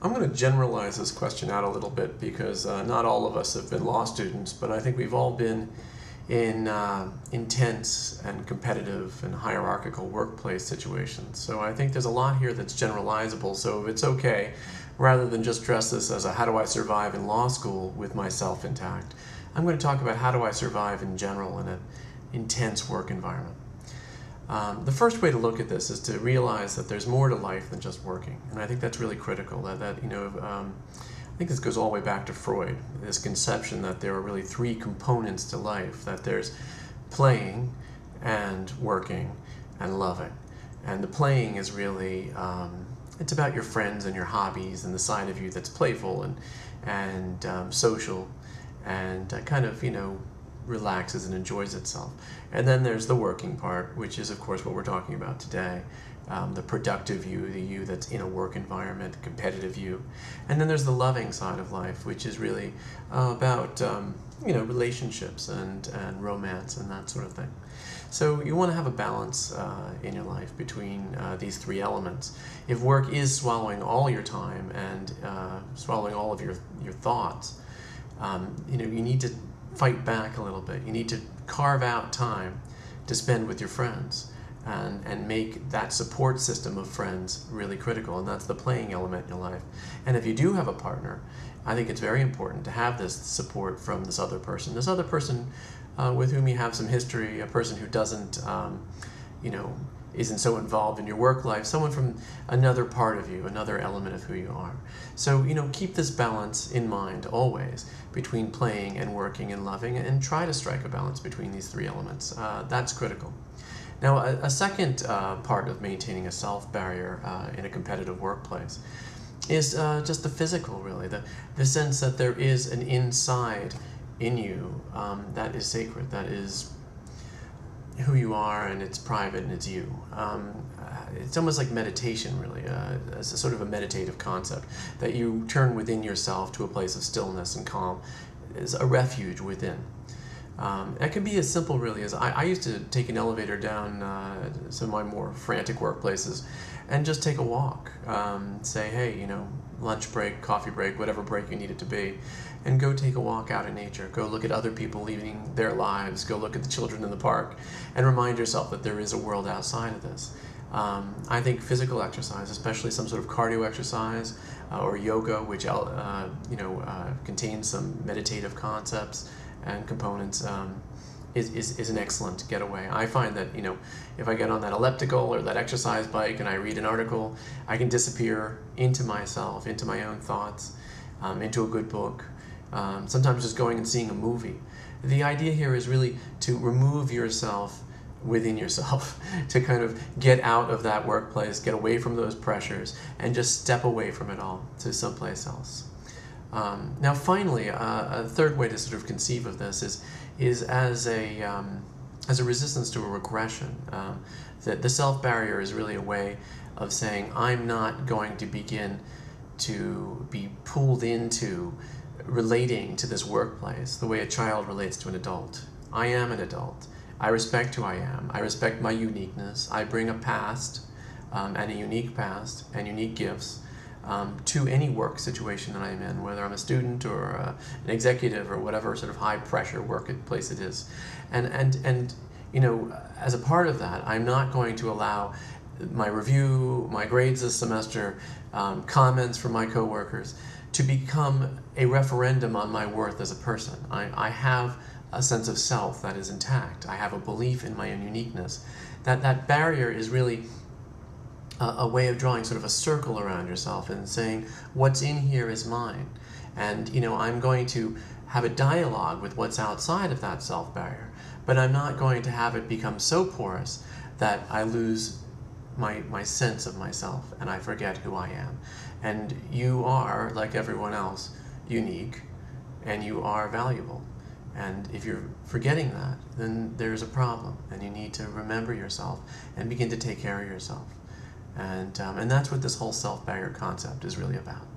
I'm going to generalize this question out a little bit because not all of us have been law students, but I think we've all been in intense and competitive and hierarchical workplace situations. So I think there's a lot here that's generalizable. So if it's okay, rather than just dress this as a how do I survive in law school with myself intact, I'm going to talk about how do I survive in general in an intense work environment. The first way to look at this is to realize that there's more to life than just working, and I think that's really critical. I think this goes all the way back to Freud, this conception that there are really three components to life, that there's playing and working and loving. And the playing is really, it's about your friends and your hobbies and the side of you that's playful and social and kind of, relaxes and enjoys itself. And then there's the working part, which is, of course, what we're talking about today. The productive you, the you that's in a work environment, the competitive you. And then there's the loving side of life, which is really about relationships and romance and that sort of thing. So you want to have a balance in your life between these three elements. If work is swallowing all your time and swallowing all of your thoughts, you need to fight back a little bit. You need to carve out time to spend with your friends and make that support system of friends really critical, and that's the playing element in your life. And if you do have a partner, I think it's very important to have this support from this other person with whom you have some history, a person who doesn't, isn't so involved in your work life, someone from another part of you, another element of who you are. So, keep this balance in mind always between playing and working and loving, and try to strike a balance between these three elements. That's critical. Now, a second part of maintaining a self-barrier in a competitive workplace is just the physical, really, the sense that there is an inside in you that is sacred, that is who you are, and it's private and it's you. It's almost like meditation, really, as a sort of a meditative concept, that you turn within yourself to a place of stillness and calm, is a refuge within. It can be as simple, really, as I used to take an elevator down some of my more frantic workplaces and just take a walk. Say, hey, lunch break, coffee break, whatever break you need it to be, and go take a walk out in nature. Go look at other people leading their lives. Go look at the children in the park and remind yourself that there is a world outside of this. I think physical exercise, especially some sort of cardio exercise or yoga, which contains some meditative concepts and components, is an excellent getaway. I find that if I get on that elliptical or that exercise bike and I read an article, I can disappear into myself, into my own thoughts, into a good book. Sometimes just going and seeing a movie. The idea here is really to remove yourself within yourself, to kind of get out of that workplace, get away from those pressures, and just step away from it all to someplace else. Now, finally, a third way to sort of conceive of this is as a resistance to a regression. That the self-barrier is really a way of saying, I'm not going to begin to be pulled into relating to this workplace the way a child relates to an adult. I am an adult. I respect who I am. I respect my uniqueness. I bring a past and a unique past and unique gifts to any work situation that I'm in, whether I'm a student or an executive or whatever sort of high pressure workplace it is. And as a part of that, I'm not going to allow my review, my grades this semester, comments from my coworkers to become a referendum on my worth as a person. I have a sense of self that is intact. I have a belief in my own uniqueness. That barrier is really a way of drawing sort of a circle around yourself and saying, what's in here is mine. And I'm going to have a dialogue with what's outside of that self-barrier, but I'm not going to have it become so porous that I lose my sense of myself and I forget who I am. And you are, like everyone else, unique, and you are valuable. And if you're forgetting that, then there's a problem, and you need to remember yourself and begin to take care of yourself. And that's what this whole self-barrier concept is really about.